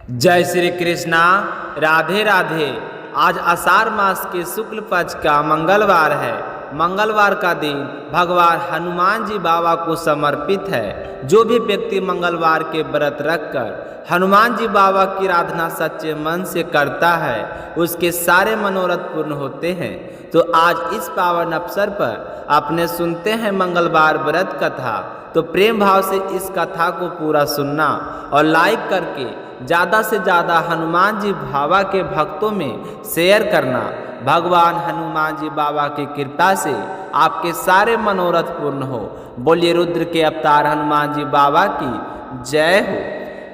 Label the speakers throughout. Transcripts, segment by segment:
Speaker 1: जय श्री कृष्णा। राधे राधे। आज आषाढ़ मास के शुक्ल पक्ष का मंगलवार है। मंगलवार का दिन भगवान हनुमान जी बाबा को समर्पित है। जो भी व्यक्ति मंगलवार के व्रत रखकर हनुमान जी बाबा की आराधना सच्चे मन से करता है उसके सारे मनोरथ पूर्ण होते हैं। तो आज इस पावन अवसर पर अपने सुनते हैं मंगलवार व्रत कथा। तो प्रेम भाव से इस कथा को पूरा सुनना और लाइक करके ज़्यादा से ज़्यादा हनुमान जी बाबा के भक्तों में शेयर करना। भगवान हनुमान जी बाबा की कृपा से आपके सारे मनोरथ पूर्ण हो। बोलिए रुद्र के अवतार हनुमान जी बाबा की जय हो।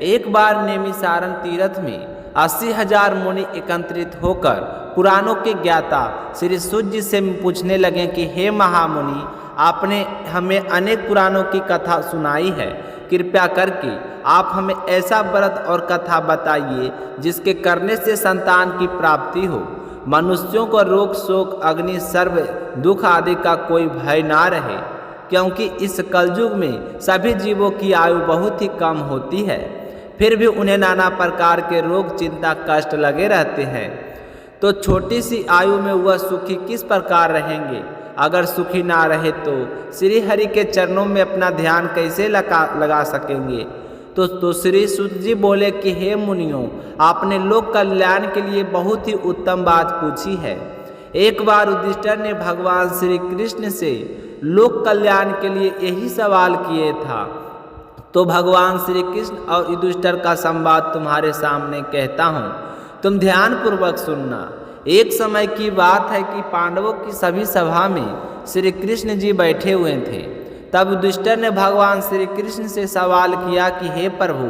Speaker 1: एक बार नैमिषारण्य तीर्थ में 80,000 मुनि एकत्रित होकर पुराणों के ज्ञाता श्री सूत जी से पूछने लगे कि हे महामुनि, आपने हमें अनेक पुराणों की कथा सुनाई है, कृपया करके आप हमें ऐसा व्रत और कथा बताइए जिसके करने से संतान की प्राप्ति हो, मनुष्यों को रोग शोक अग्नि सर्व दुख आदि का कोई भय ना रहे, क्योंकि इस कलयुग में सभी जीवों की आयु बहुत ही कम होती है, फिर भी उन्हें नाना प्रकार के रोग चिंता कष्ट लगे रहते हैं। तो छोटी सी आयु में वह सुखी किस प्रकार रहेंगे? अगर सुखी ना रहे तो श्री हरि के चरणों में अपना ध्यान कैसे लगा सकेंगे? तो श्री सूत जी बोले कि हे मुनियों, आपने लोक कल्याण के लिए बहुत ही उत्तम बात पूछी है। एक बार युधिष्ठिर ने भगवान श्री कृष्ण से लोक कल्याण के लिए यही सवाल किए था। तो भगवान श्री कृष्ण और युधिष्ठिर का संवाद तुम्हारे सामने कहता हूँ, तुम ध्यान पूर्वक सुनना। एक समय की बात है कि पांडवों की सभी सभा में श्री कृष्ण जी बैठे हुए थे। तब युधिष्ठिर ने भगवान श्री कृष्ण से सवाल किया कि हे प्रभु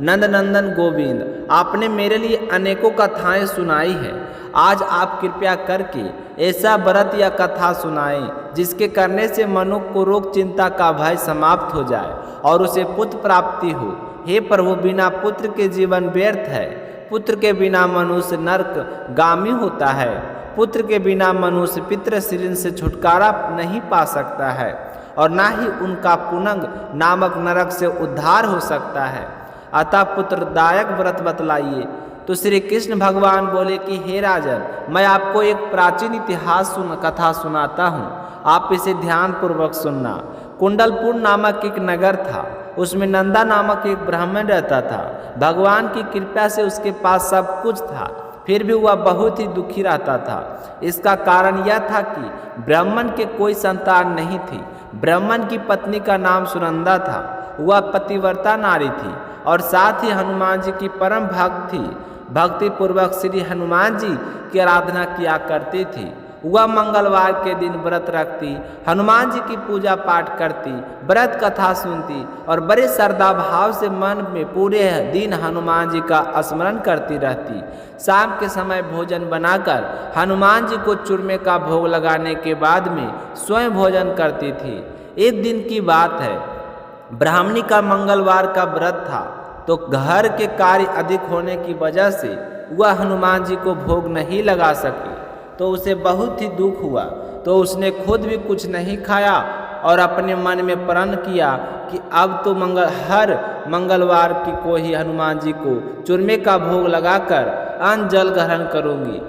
Speaker 1: नंद नंदन गोविंद, आपने मेरे लिए अनेकों कथाएं सुनाई है, आज आप कृपया करके ऐसा व्रत या कथा सुनाएं जिसके करने से मनुष्य को रोग चिंता का भय समाप्त हो जाए और उसे पुत्र प्राप्ति हो। हे प्रभु, बिना पुत्र के जीवन व्यर्थ है। पुत्र के बिना मनुष्य नरक गामी होता है। पुत्र के बिना मनुष्य पितृ श्रीन से छुटकारा नहीं पा सकता है और ना ही उनका पुनंग नामक नरक से उद्धार हो सकता है। अतः पुत्रदायक व्रत बतलाइए। तो श्री कृष्ण भगवान बोले कि हे राजन, मैं आपको एक प्राचीन इतिहास कथा सुनाता हूँ, आप इसे ध्यान पूर्वक सुनना। कुंडलपुर नामक एक नगर था, उसमें नंदा नामक एक ब्राह्मण रहता था। भगवान की कृपा से उसके पास सब कुछ था, फिर भी वह बहुत ही दुखी रहता था। इसका कारण यह था कि ब्राह्मण के कोई संतान नहीं थी। ब्राह्मण की पत्नी का नाम सुनंदा था। वह पतिव्रता नारी थी और साथ ही हनुमान जी की परम भक्त थी। भक्ति पूर्वक श्री हनुमान जी की आराधना किया करती थी। वह मंगलवार के दिन व्रत रखती, हनुमान जी की पूजा पाठ करती, व्रत कथा सुनती और बड़े श्रद्धा भाव से मन में पूरे दिन हनुमान जी का स्मरण करती रहती। शाम के समय भोजन बनाकर हनुमान जी को चूरमे का भोग लगाने के बाद में स्वयं भोजन करती थी। एक दिन की बात है, ब्राह्मणी का मंगलवार का व्रत था, तो घर के कार्य अधिक होने की वजह से वह हनुमान जी को भोग नहीं लगा सकी। तो उसे बहुत ही दुख हुआ। तो उसने खुद भी कुछ नहीं खाया और अपने मन में प्रण किया कि अब तो हर मंगलवार को ही हनुमान जी को चूरमे का भोग लगाकर अन्न जल ग्रहण करूंगी।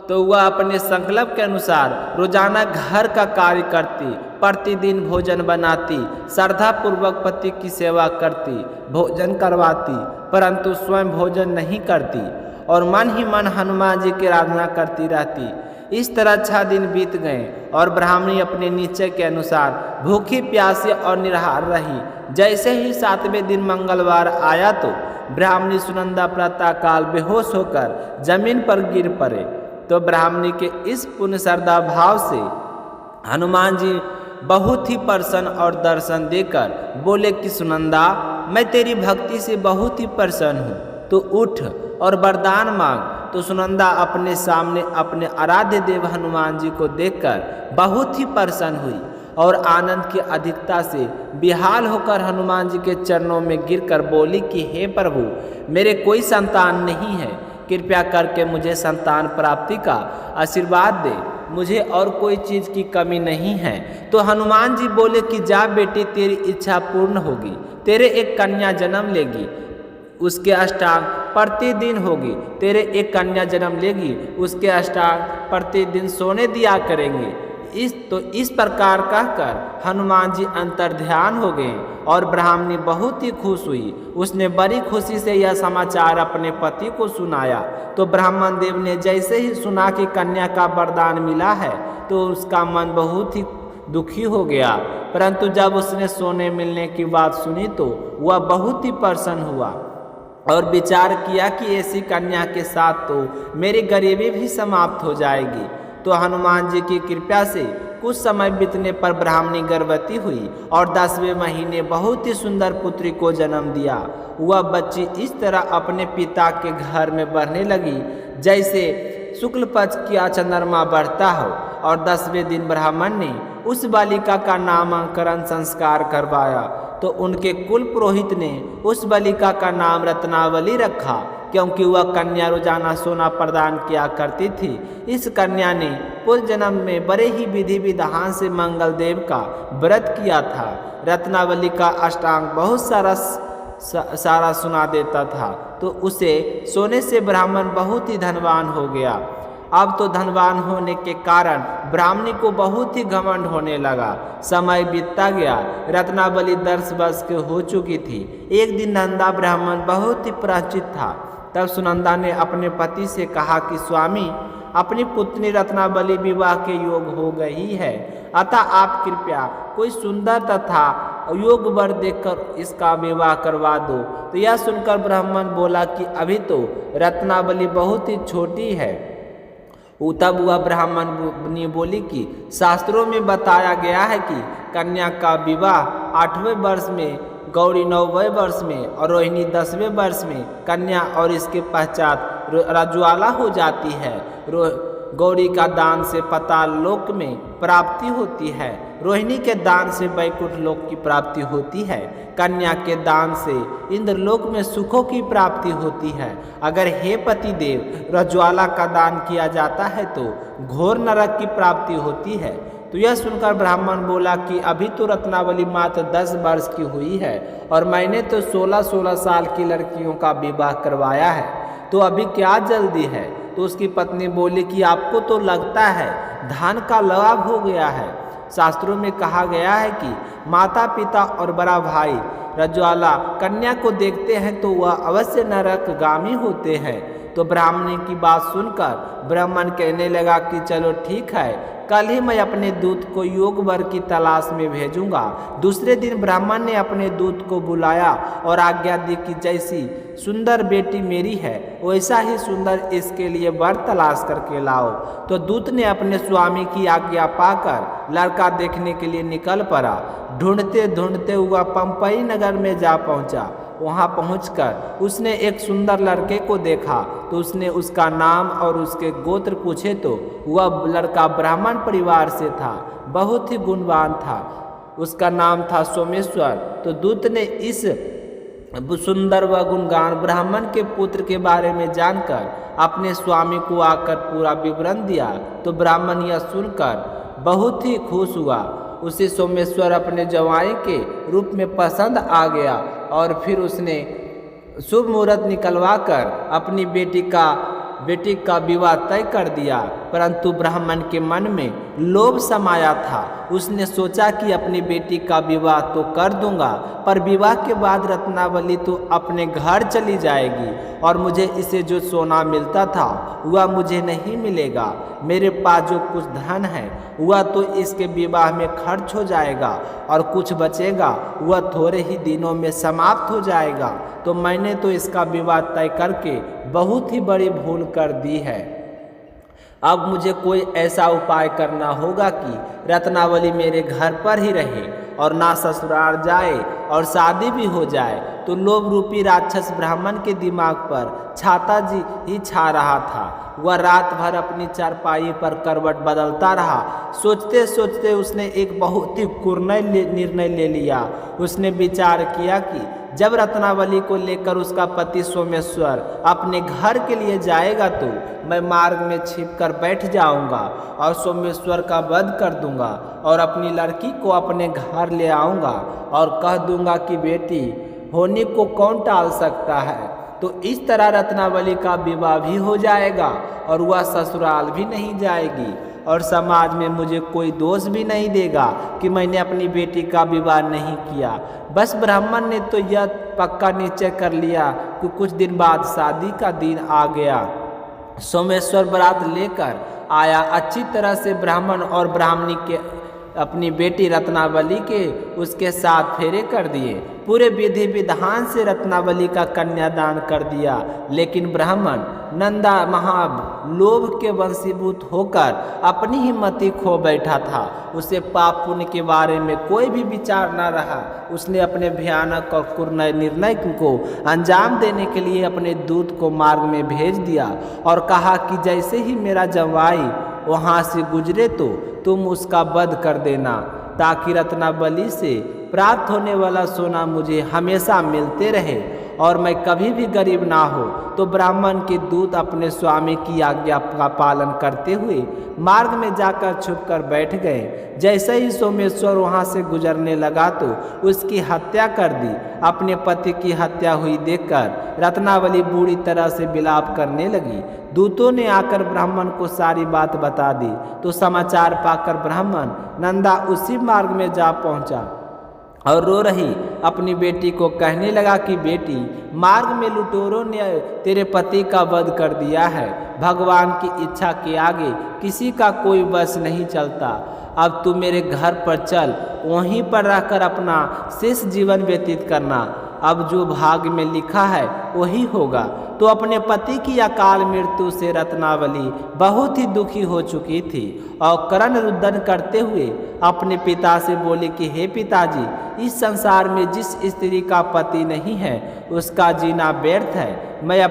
Speaker 1: तो वह अपने संकल्प के अनुसार रोजाना घर का कार्य करती, प्रतिदिन भोजन बनाती, श्रद्धा पूर्वक पति की सेवा करती, भोजन करवाती, परंतु स्वयं भोजन नहीं करती और मन ही मन हनुमान जी की आराधना करती रहती। इस तरह 6 दिन बीत गए और ब्राह्मणी अपने निश्चय के अनुसार भूखी प्यासी और निराहार रही। जैसे ही 7वें दिन मंगलवार आया तो ब्राह्मणी सुनंदा प्रातःकाल बेहोश होकर जमीन पर गिर पड़े। तो ब्राह्मणी के इस पुण्य श्रद्धा भाव से हनुमान जी बहुत ही प्रसन्न और दर्शन देकर बोले कि सुनंदा, मैं तेरी भक्ति से बहुत ही प्रसन्न हूँ, तो उठ और वरदान मांग। तो सुनंदा अपने सामने अपने आराध्य देव हनुमान जी को देखकर बहुत ही प्रसन्न हुई और आनंद की अधिकता से बेहाल होकर हनुमान जी के चरणों में गिरकर बोली कि हे प्रभु, मेरे कोई संतान नहीं है, कृपया करके मुझे संतान प्राप्ति का आशीर्वाद दे, मुझे और कोई चीज़ की कमी नहीं है। तो हनुमान जी बोले कि जा बेटी, तेरी इच्छा पूर्ण होगी, तेरे एक कन्या जन्म लेगी। उसके अष्टांग प्रतिदिन होगी। तेरे एक कन्या जन्म लेगी, उसके अष्टांग प्रतिदिन सोने दिया करेंगे। इस प्रकार कहकर हनुमान जी अंतर्ध्यान हो गए और ब्राह्मणी बहुत ही खुश हुई। उसने बड़ी खुशी से यह समाचार अपने पति को सुनाया। तो ब्राह्मण देव ने जैसे ही सुना कि कन्या का वरदान मिला है तो उसका मन बहुत ही दुखी हो गया, परंतु जब उसने सोने मिलने की बात सुनी तो वह बहुत ही प्रसन्न हुआ और विचार किया कि ऐसी कन्या के साथ तो मेरी गरीबी भी समाप्त हो जाएगी। तो हनुमान जी की कृपा से कुछ समय बीतने पर ब्राह्मणी गर्भवती हुई और 10वें महीने बहुत ही सुंदर पुत्री को जन्म दिया। वह बच्ची इस तरह अपने पिता के घर में बढ़ने लगी जैसे शुक्ल पक्ष का चंद्रमा बढ़ता हो। और 10वें दिन ब्राह्मण ने उस बालिका का नामकरण संस्कार करवाया। तो उनके कुल पुरोहित ने उस बालिका का नाम रत्नावली रखा, क्योंकि वह कन्या रोजाना सोना प्रदान किया करती थी। इस कन्या ने पूर्व जन्म में बड़े ही विधि विधान से मंगल देव का व्रत किया था। रत्नावली का अष्टांग बहुत सारा सुना देता था, तो उसे सोने से ब्राह्मण बहुत ही धनवान हो गया। अब तो धनवान होने के कारण ब्राह्मणी को बहुत ही घमंड होने लगा। समय बीतता गया, रत्नावली 10 वर्ष की हो चुकी थी। एक दिन नंदा ब्राह्मण बहुत ही परिचित था। तब सुनंदा ने अपने पति से कहा कि स्वामी, अपनी पुत्री रत्नावली विवाह के योग हो गई है, अतः आप कृपया कोई सुंदर तथा योग वर देखकर इसका विवाह करवा दो। तो यह सुनकर ब्राह्मण बोला कि अभी तो रत्नावली बहुत ही छोटी है। तब वह ब्राह्मण ने बोली कि शास्त्रों में बताया गया है कि कन्या का विवाह 8वें वर्ष में, गौरी 9वें वर्ष में और रोहिणी 10वें वर्ष में कन्या और इसके पश्चात रज्ज्वाला हो जाती है। गौरी का दान से पाताल लोक में प्राप्ति होती है, रोहिणी के दान से वैकुंठ लोक की प्राप्ति होती है, कन्या के दान से इंद्रलोक में सुखों की प्राप्ति होती है। अगर हे पति देव रज्ज्वाला का दान किया जाता है तो घोर नरक की प्राप्ति होती है। तो यह सुनकर ब्राह्मण बोला कि अभी तो रत्नावली मात्र 10 वर्ष की हुई है और मैंने तो 16-16 साल की लड़कियों का विवाह करवाया है, तो अभी क्या जल्दी है। तो उसकी पत्नी बोली कि आपको तो लगता है धन का लाभ हो गया है। शास्त्रों में कहा गया है कि माता पिता और बड़ा भाई रज्ज्वाला कन्या को देखते हैं तो वह अवश्य नरकगामी होते हैं। तो ब्राह्मणी की बात सुनकर ब्राह्मण कहने लगा कि चलो ठीक है, कल ही मैं अपने दूत को योग वर की तलाश में भेजूंगा। दूसरे दिन ब्राह्मण ने अपने दूत को बुलाया और आज्ञा दी कि जैसी सुंदर बेटी मेरी है वैसा ही सुंदर इसके लिए वर तलाश करके लाओ। तो दूत ने अपने स्वामी की आज्ञा पाकर लड़का देखने के लिए निकल पड़ा। ढूंढते ढूंढते हुआ पंपई नगर में जा पहुंचा। वहां पहुंचकर उसने एक सुंदर लड़के को देखा, तो उसने उसका नाम और उसके गोत्र पूछे तो वह लड़का ब्राह्मण परिवार से था, बहुत ही गुणवान था। उसका नाम था सोमेश्वर। तो दूत ने इस सुंदर व गुणगान ब्राह्मण के पुत्र के बारे में जानकर अपने स्वामी को आकर पूरा विवरण दिया। तो ब्राह्मण यह सुनकर बहुत ही खुश हुआ। उसे सोमेश्वर अपने जवाई के रूप में पसंद आ गया और फिर उसने शुभ मुहूर्त निकलवा कर अपनी बेटी का विवाह तय कर दिया। परंतु ब्राह्मण के मन में लोभ समाया था। उसने सोचा कि अपनी बेटी का विवाह तो कर दूंगा, पर विवाह के बाद रत्नावली तो अपने घर चली जाएगी और मुझे इसे जो सोना मिलता था वह मुझे नहीं मिलेगा। मेरे पास जो कुछ धन है वह तो इसके विवाह में खर्च हो जाएगा और कुछ बचेगा वह थोड़े ही दिनों में समाप्त हो जाएगा। तो मैंने तो इसका विवाह तय करके बहुत ही बड़ी भूल कर दी है। अब मुझे कोई ऐसा उपाय करना होगा कि रत्नावली मेरे घर पर ही रहे और ना ससुराल जाए और शादी भी हो जाए। तो लोभ रूपी राक्षस ब्राह्मण के दिमाग पर छाता जी ही छा रहा था। वह रात भर अपनी चारपाई पर करवट बदलता रहा। सोचते सोचते उसने एक बहुत ही निर्णय ले लिया। उसने विचार किया कि जब रत्नावली को लेकर उसका पति सोमेश्वर अपने घर के लिए जाएगा तो मैं मार्ग में छिपकर बैठ जाऊंगा और सोमेश्वर का वध कर दूंगा और अपनी लड़की को अपने घर ले आऊंगा और कह दूंगा कि बेटी होने को कौन टाल सकता है। तो इस तरह रत्नावली का विवाह भी हो जाएगा और वह ससुराल भी नहीं जाएगी और समाज में मुझे कोई दोष भी नहीं देगा कि मैंने अपनी बेटी का विवाह नहीं किया। बस ब्राह्मण ने तो यह पक्का निश्चय कर लिया कि कुछ दिन बाद शादी का दिन आ गया। सोमेश्वर बारात लेकर आया। अच्छी तरह से ब्राह्मण और ब्राह्मणी के अपनी बेटी रत्नावली के उसके साथ फेरे कर दिए। पूरे विधि विधान से रत्नावली का कन्यादान कर दिया। लेकिन ब्राह्मण नंदा महालोभ के वशीभूत होकर अपनी ही मति खो बैठा था। उसे पाप पुण्य के बारे में कोई भी विचार न रहा। उसने अपने भयानक और क्रूर निर्णय को अंजाम देने के लिए अपने दूत को मार्ग में भेज दिया और कहा कि जैसे ही मेरा जवाई वहाँ से गुजरे तो तुम उसका वध कर देना, ताकि रत्नावली से प्राप्त होने वाला सोना मुझे हमेशा मिलते रहे और मैं कभी भी गरीब ना हो। तो ब्राह्मण के दूत अपने स्वामी की आज्ञा का पालन करते हुए मार्ग में जाकर छुपकर बैठ गए। जैसे ही सोमेश्वर वहाँ से गुजरने लगा तो उसकी हत्या कर दी। अपने पति की हत्या हुई देखकर रत्नावली बुरी तरह से विलाप करने लगी। दूतों ने आकर ब्राह्मण को सारी बात बता दी तो समाचार पाकर ब्राह्मण नंदा उसी मार्ग में जा पहुँचा और रो रही अपनी बेटी को कहने लगा कि बेटी, मार्ग में लुटेरों ने तेरे पति का वध कर दिया है। भगवान की इच्छा के आगे किसी का कोई बस नहीं चलता। अब तू मेरे घर पर चल, वहीं पर रहकर अपना शेष जीवन व्यतीत करना। अब जो भाग्य में लिखा है वही होगा। तो अपने पति की अकाल मृत्यु से रत्नावली बहुत ही दुखी हो चुकी थी और करण रुदन करते हुए अपने पिता से बोली कि हे पिताजी, इस संसार में जिस स्त्री का पति नहीं है उसका जीना व्यर्थ है। मैं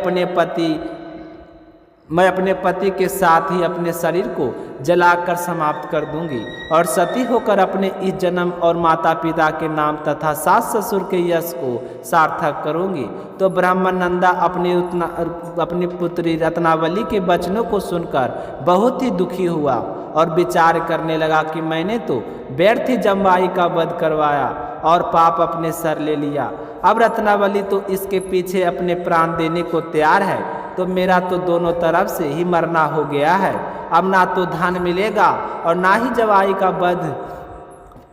Speaker 1: अपने पति के साथ ही अपने शरीर को जलाकर समाप्त कर दूंगी और सती होकर अपने इस जन्म और माता पिता के नाम तथा सास ससुर के यश को सार्थक करूंगी। तो ब्राह्मण नंदा अपनी पुत्री रत्नावली के वचनों को सुनकर बहुत ही दुखी हुआ और विचार करने लगा कि मैंने तो व्यर्थ ही जमवाई का वध करवाया और पाप अपने सर ले लिया। अब रत्नावली तो इसके पीछे अपने प्राण देने को तैयार है, तो मेरा तो दोनों तरफ से ही मरना हो गया है। अब ना तो धन मिलेगा और ना ही जवाई का वध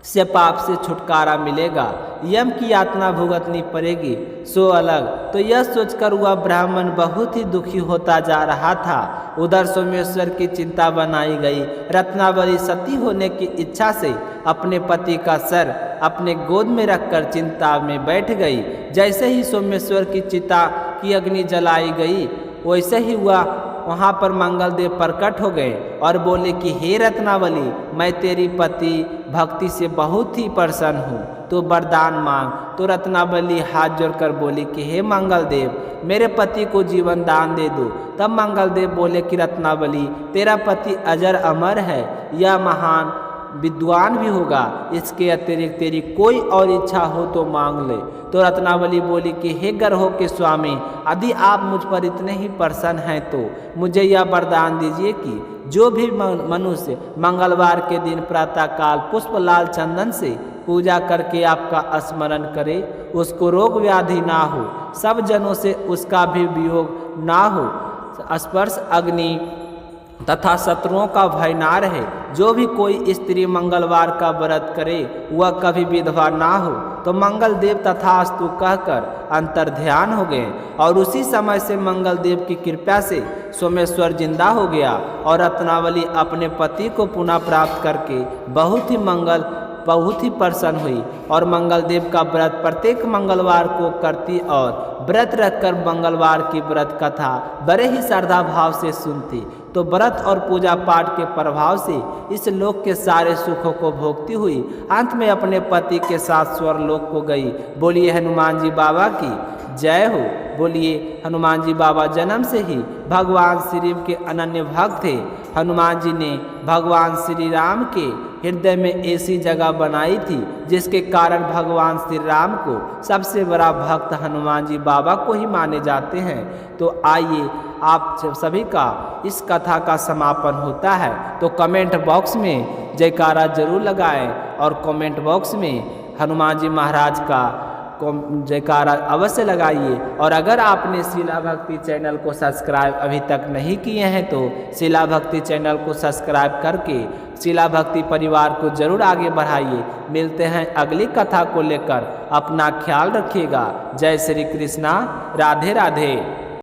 Speaker 1: से पाप से छुटकारा मिलेगा। यम की यातना भुगतनी पड़ेगी सो अलग। तो यह सोचकर वह ब्राह्मण बहुत ही दुखी होता जा रहा था। उधर सोमेश्वर की चिंता बनाई गई। रत्नावली सती होने की इच्छा से अपने पति का सर अपने गोद में रखकर चिंता में बैठ गई। जैसे ही सोमेश्वर की चिता की अग्नि जलाई गई वैसे ही वहाँ पर मंगलदेव प्रकट हो गए और बोले कि हे रत्नावली, मैं तेरी पति भक्ति से बहुत ही प्रसन्न हूँ, तो वरदान मांग। तो रत्नावली हाथ जोड़कर बोली कि हे मंगलदेव, मेरे पति को जीवन दान दे दो। तब मंगलदेव बोले कि रत्नावली, तेरा पति अजर अमर है, यह महान विद्वान भी होगा। इसके अतिरिक्त तेरी कोई और इच्छा हो तो मांग ले। तो रत्नावली बोली कि हे ग्रहों के स्वामी, यदि आप मुझ पर इतने ही प्रसन्न हैं तो मुझे यह वरदान दीजिए कि जो भी मनुष्य मंगलवार के दिन प्रातःकाल पुष्प लाल चंदन से पूजा करके आपका स्मरण करे, उसको रोग व्याधि ना हो, सब जनों से उसका भी वियोग ना हो, स्पर्श अग्नि तथा शत्रुओं का भय ना रहे। जो भी कोई स्त्री मंगलवार का व्रत करे वह कभी विधवा ना हो। तो मंगलदेव तथास्तु कहकर अंतर ध्यान हो गए और उसी समय से मंगलदेव की कृपा से सोमेश्वर जिंदा हो गया और रत्नावली अपने पति को पुनः प्राप्त करके बहुत ही प्रसन्न हुई और मंगलदेव का व्रत प्रत्येक मंगलवार को करती और व्रत रखकर मंगलवार की व्रत कथा बड़े ही श्रद्धा भाव से सुनती। तो व्रत और पूजा पाठ के प्रभाव से इस लोक के सारे सुखों को भोगती हुई अंत में अपने पति के साथ स्वर्गलोक को गई। बोलिए हनुमान जी बाबा की जय हो। बोलिए हनुमान जी बाबा जन्म से ही भगवान श्री के अनन्य भक्त थे। हनुमान जी ने भगवान श्री राम के हृदय में ऐसी जगह बनाई थी जिसके कारण भगवान श्री राम को सबसे बड़ा भक्त हनुमान जी बाबा को ही माने जाते हैं। तो आइए आप सभी का इस कथा का समापन होता है, तो कमेंट बॉक्स में जयकारा जरूर लगाएं और कमेंट बॉक्स में हनुमान जी महाराज का जयकारा अवश्य लगाइए। और अगर आपने शिला भक्ति चैनल को सब्सक्राइब अभी तक नहीं किए हैं तो शिला भक्ति चैनल को सब्सक्राइब करके शिला भक्ति परिवार को जरूर आगे बढ़ाइए। मिलते हैं अगली कथा को लेकर, अपना ख्याल रखिएगा। जय श्री कृष्णा, राधे राधे।